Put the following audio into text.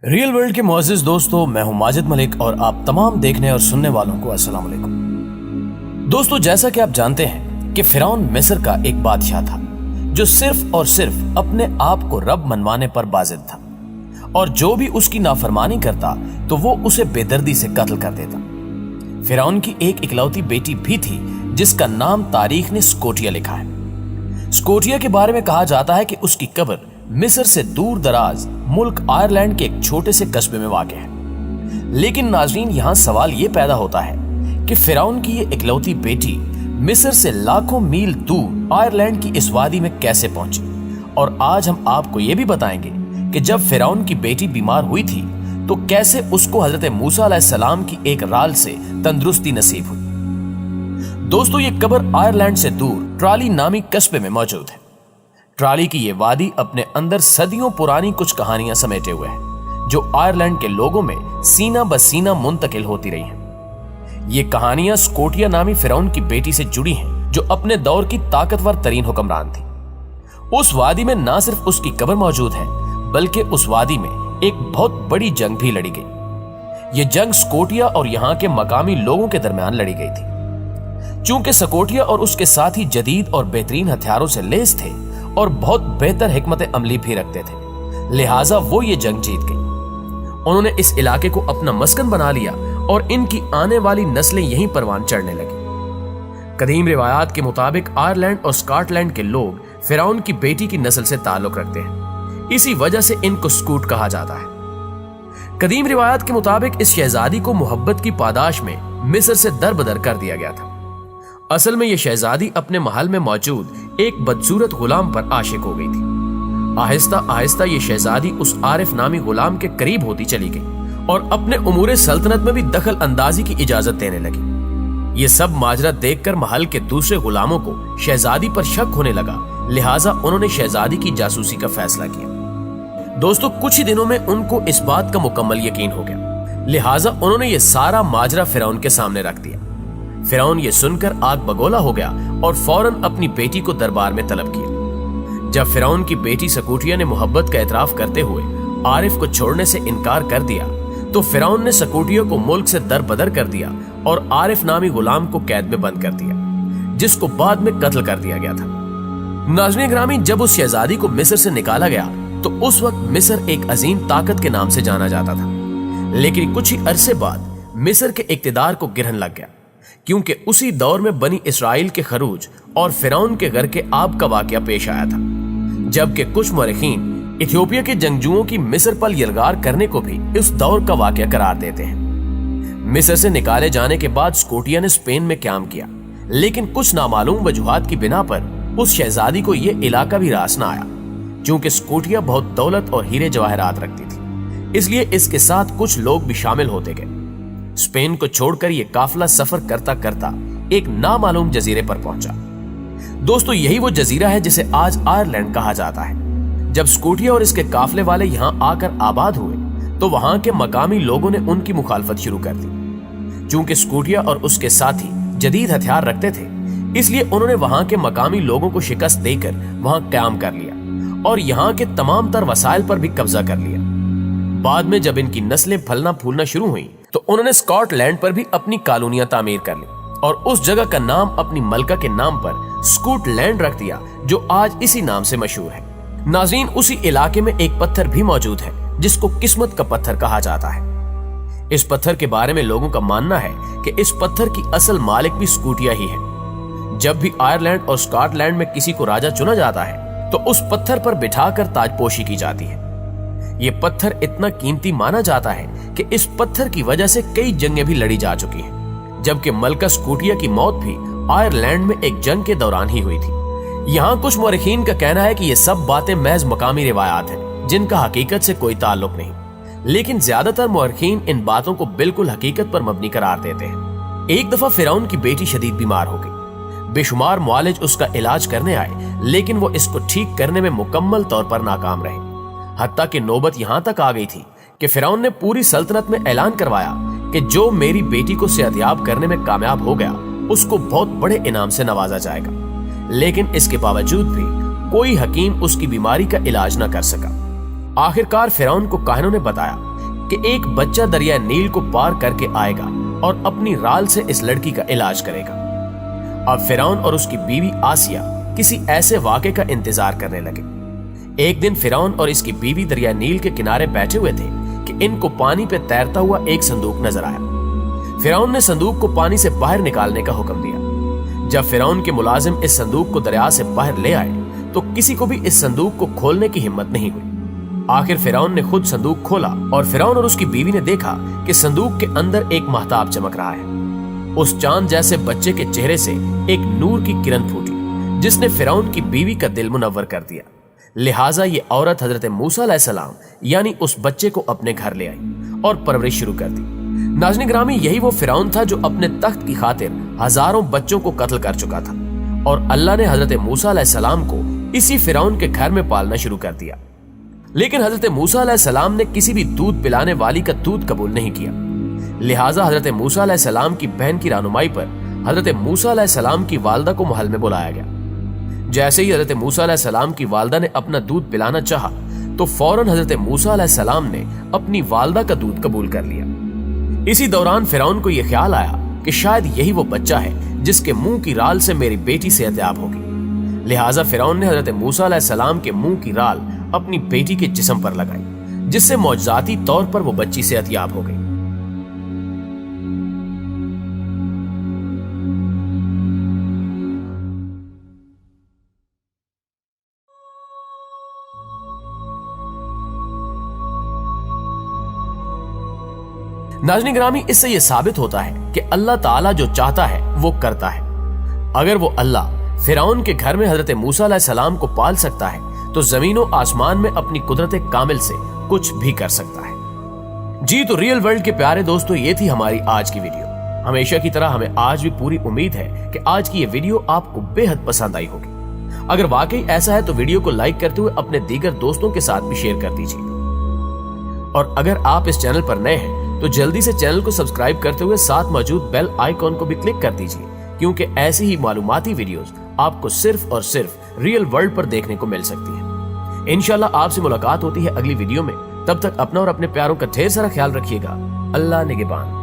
Real world کے معزز دوستو، میں ہوں ماجد ملک اور آپ تمام دیکھنے اور سننے والوں کو السلام علیکم۔ دوستو، جیسا کہ آپ جانتے ہیں کہ فرعون مصر کا ایک بادشاہ تھا جو صرف اور صرف اپنے آپ کو رب منوانے پر بازد تھا، اور جو بھی اس کی نافرمانی کرتا تو وہ اسے بے دردی سے قتل کر دیتا۔ فرعون کی ایک اکلوتی بیٹی بھی تھی جس کا نام تاریخ نے سکوٹیا لکھا ہے۔ سکوٹیا کے بارے میں کہا جاتا ہے کہ اس کی قبر مصر سے دور دراز ملک آئرلینڈ کے ایک چھوٹے سے قصبے میں واقع ہے۔ لیکن ناظرین، یہاں سوال یہ پیدا ہوتا ہے کہ فرعون کی یہ اکلوتی بیٹی مصر سے لاکھوں میل دور آئرلینڈ کی اس وادی میں کیسے پہنچی؟ اور آج ہم آپ کو یہ بھی بتائیں گے کہ جب فرعون کی بیٹی بیمار ہوئی تھی تو کیسے اس کو حضرت موسیٰ علیہ السلام کی ایک رال سے تندرستی نصیب ہوئی۔ دوستو، یہ قبر آئرلینڈ سے دور ٹرالی نامی قصبے میں موجود ہے۔ ٹرالی کی یہ وادی اپنے اندر صدیوں پرانی کچھ کہانیاں سمیٹے ہوئے ہیں جو آئرلینڈ کے لوگوں میں سینہ بسینہ منتقل ہوتی رہی ہیں۔ یہ کہانیاں سکوٹیا نامی فرعون کی بیٹی سے جڑی ہیں جو اپنے دور کی طاقتور ترین حکمران تھی۔ اس وادی میں نہ صرف اس کی قبر موجود ہے بلکہ اس وادی میں ایک بہت بڑی جنگ بھی لڑی گئی۔ یہ جنگ سکوٹیا اور یہاں کے مقامی لوگوں کے درمیان لڑی گئی تھی۔ چونکہ سکوٹیا اور اس کے ساتھی جدید اور بہترین ہتھیاروں سے لیس تھے اور بہت بہتر حکمت عملی بھی رکھتے تھے، لہٰذا وہ یہ جنگ جیت گئی۔ انہوں نے اس علاقے کو اپنا مسکن بنا لیا اور ان کی آنے والی نسلیں یہیں پروان چڑھنے لگی۔ قدیم روایات کے مطابق آئرلینڈ اور اسکاٹ لینڈ کے لوگ فرعون کی بیٹی کی نسل سے تعلق رکھتے ہیں، اسی وجہ سے ان کو سکوٹ کہا جاتا ہے۔ قدیم روایات کے مطابق اس شہزادی کو محبت کی پاداش میں مصر سے دربدر کر دیا گیا تھا۔ اصل میں یہ شہزادی اپنے محل میں موجود ایک بدصورت غلام پر عاشق ہو گئی تھی۔ آہستہ آہستہ یہ شہزادی اس عارف نامی غلام کے قریب ہوتی چلی گئی اور اپنے امور سلطنت میں بھی دخل اندازی کی اجازت دینے لگی۔ یہ سب ماجرا دیکھ کر محل کے دوسرے غلاموں کو شہزادی پر شک ہونے لگا، لہٰذا انہوں نے شہزادی کی جاسوسی کا فیصلہ کیا۔ دوستو، کچھ ہی دنوں میں ان کو اس بات کا مکمل یقین ہو گیا، لہٰذا انہوں نے یہ سارا ماجرا فرعون کے سامنے رکھ دیا۔ فرعون یہ سن کر آگ بگولا ہو گیا اور فوراً اپنی بیٹی کو دربار میں طلب کیا۔ جب فرعون کی بیٹی سکوٹیا نے محبت کا اعتراف کرتے ہوئے عارف کو چھوڑنے سے انکار کر دیا تو فرعون نے سکوٹیا کو ملک سے دربدر کر دیا اور عارف نامی غلام کو قید میں بند کر دیا، جس کو بعد میں قتل کر دیا گیا تھا۔ ناظرین گرامی، جب اس شہزادی کو مصر سے نکالا گیا تو اس وقت مصر ایک عظیم طاقت کے نام سے جانا جاتا تھا، لیکن کچھ ہی عرصے بعد مصر کے اقتدار کو گرہن لگ گیا، کیونکہ اسی دور میں بنی اسرائیل کے خروج اور فرعون کے غر کے آب کا واقعہ پیش آیا تھا، جبکہ کچھ مورخین ایتھیوپیا کے جنگجوؤں کی مصر پر یلغار کرنے کو بھی اس دور کا واقعہ قرار دیتے ہیں۔ مصر سے نکالے جانے کے بعد سکوٹیا نے اسپین میں قیام کیا، لیکن کچھ نامعلوم وجوہات کی بنا پر اس شہزادی کو یہ علاقہ بھی راس نہ آیا۔ چونکہ سکوٹیا بہت دولت اور ہیرے جواہرات رکھتی تھی، اس لیے اس کے ساتھ کچھ لوگ بھی شامل ہوتے گئے۔ اسپین کو چھوڑ کر یہ قافلہ سفر کرتا کرتا ایک نامعلوم جزیرے پر پہنچا۔ دوستو، یہی وہ جزیرہ ہے جسے آج آئرلینڈ کہا جاتا ہے۔ جب سکوٹیا اور اس کے قافلے والے یہاں آ کر آباد ہوئے تو وہاں کے مقامی لوگوں نے ان کی مخالفت شروع کر دی۔ چونکہ سکوٹیا اور اس کے ساتھی جدید ہتھیار رکھتے تھے، اس لیے انہوں نے وہاں کے مقامی لوگوں کو شکست دے کر وہاں قیام کر لیا اور یہاں کے تمام تر وسائل پر بھی قبضہ کر لیا۔ بعد میں جب ان کی نسلیں پھلنا پھولنا شروع ہوئیں تو انہوں نے اسکاٹ لینڈ پر بھی اپنی کالونیاں تعمیر کر لی اور اس جگہ کا نام اپنی ملکہ کے نام پر سکوٹ لینڈ رکھ دیا، جو آج اسی نام سے مشہور ہے۔ ناظرین، اسی علاقے میں ایک پتھر بھی موجود ہے جس کو قسمت کا پتھر کہا جاتا ہے۔ اس پتھر کے بارے میں لوگوں کا ماننا ہے کہ اس پتھر کی اصل مالک بھی سکوٹیا ہی ہے۔ جب بھی آئرلینڈ اور اسکاٹ لینڈ میں کسی کو راجہ چنا جاتا ہے تو اس پتھر پر بٹھا کر تاج پوشی کی جاتی ہے۔ یہ پتھر اتنا قیمتی مانا جاتا ہے کہ اس پتھر کی وجہ سے کئی جنگیں بھی لڑی جا چکی ہیں، جبکہ ملکہ سکوٹیا کی موت بھی آئرلینڈ میں ایک جنگ کے دوران ہی ہوئی تھی۔ یہاں کچھ مورخین کا کہنا ہے کہ یہ سب باتیں محض مقامی روایات ہیں جن کا حقیقت سے کوئی تعلق نہیں، لیکن زیادہ تر مورخین ان باتوں کو بالکل حقیقت پر مبنی قرار دیتے ہیں۔ ایک دفعہ فرعون کی بیٹی شدید بیمار ہو گئی، بے شمار معالج اس کا علاج کرنے آئے، لیکن وہ اس کو ٹھیک کرنے میں مکمل طور پر ناکام رہے۔ حتیٰ کہ نوبت یہاں تک آ گئی تھی کہ فرعون نے پوری سلطنت میں اعلان کروایا کہ جو میری بیٹی کو صحتیاب کرنے میں کامیاب ہو گیا اس کو بہت بڑے انعام سے نوازا جائے گا، لیکن اس کے باوجود بھی کوئی حکیم اس کی بیماری کا علاج نہ کر سکا۔ آخرکار فرعون کو کاہنوں نے بتایا کہ ایک بچہ دریائے نیل کو پار کر کے آئے گا اور اپنی رال سے اس لڑکی کا علاج کرے گا۔ اب فرعون اور اس کی بیوی آسیہ کسی ایسے واقعے کا انتظار کرنے لگے۔ ایک دن فرعون اور اس کی بیوی دریائے نیل کے کنارے بیٹھے ہوئے تھے کہ ان کو پانی پہ تیرتا ہوا ایک صندوق نظر آیا۔ فرعون نے صندوق کو پانی سے باہر نکالنے کا حکم دیا۔ جب فرعون کے ملازم اس صندوق کو دریا سے باہر لے آئے تو کسی کو بھی اس صندوق کو کھولنے کی ہمت نہیں ہوئی۔ آخر فرعون نے خود صندوق کھولا اور فرعون اور اس کی بیوی نے دیکھا کہ صندوق کے اندر ایک مہتاب چمک رہا ہے۔ اس چاند جیسے بچے کے چہرے سے ایک نور کی کرن پھوٹی جس نے فرعون کی بیوی کا دل منور کر دیا۔ لہٰذا یہ عورت حضرت موسیٰ علیہ السلام یعنی اس بچے کو اپنے گھر لے آئی اور پرورش شروع کر دی۔ ناظرین گرامی، یہی وہ فرعون تھا جو اپنے تخت کی خاطر ہزاروں بچوں کو قتل کر چکا تھا، اور اللہ نے حضرت موسیٰ علیہ السلام کو اسی فرعون کے گھر میں پالنا شروع کر دیا۔ لیکن حضرت موسیٰ علیہ السلام نے کسی بھی دودھ پلانے والی کا دودھ قبول نہیں کیا۔ لہٰذا حضرت موسیٰ علیہ السلام کی بہن کی رہنمائی پر حضرت موسیٰ علیہ السلام کی والدہ کو محل میں بلایا گیا۔ جیسے ہی حضرت موسیٰ علیہ السلام کی والدہ نے اپنا دودھ پلانا چاہا تو فوراً حضرت موسیٰ علیہ السلام نے اپنی والدہ کا دودھ قبول کر لیا۔ اسی دوران فرعون کو یہ خیال آیا کہ شاید یہی وہ بچہ ہے جس کے منہ کی رال سے میری بیٹی صحت یاب ہوگی۔ لہٰذا فرعون نے حضرت موسیٰ علیہ السلام کے منہ کی رال اپنی بیٹی کے جسم پر لگائی، جس سے معجزاتی طور پر وہ بچی صحت یاب ہو گئی۔ ناظرین گرامی، اس سے یہ ثابت ہوتا ہے کہ اللہ تعالیٰ جو چاہتا ہے وہ کرتا ہے۔ اگر وہ اللہ فرعون کے گھر میں حضرت موسیٰ علیہ السلام کو پال سکتا ہے تو زمین و آسمان میں اپنی قدرت کامل سے کچھ بھی کر سکتا ہے۔ جی تو ریئل ورلڈ کے پیارے دوستو، یہ تھی ہماری آج کی ویڈیو۔ ہمیشہ کی طرح ہمیں آج بھی پوری امید ہے کہ آج کی یہ ویڈیو آپ کو بے حد پسند آئی ہوگی۔ اگر واقعی ایسا ہے تو ویڈیو کو لائک کرتے ہوئے اپنے دیگر دوستوں کے ساتھ بھی شیئر کر دیجیے، اور اگر آپ اس چینل پر نئے ہیں تو جلدی سے چینل کو سبسکرائب کرتے ہوئے ساتھ موجود بیل آئیکن کو بھی کلک کر دیجیے، کیونکہ ایسی ہی معلوماتی ویڈیوز آپ کو صرف اور صرف ریئل ورلڈ پر دیکھنے کو مل سکتی ہیں۔ انشاءاللہ آپ سے ملاقات ہوتی ہے اگلی ویڈیو میں۔ تب تک اپنا اور اپنے پیاروں کا ڈھیر سارا خیال رکھیے گا۔ اللہ نگہبان۔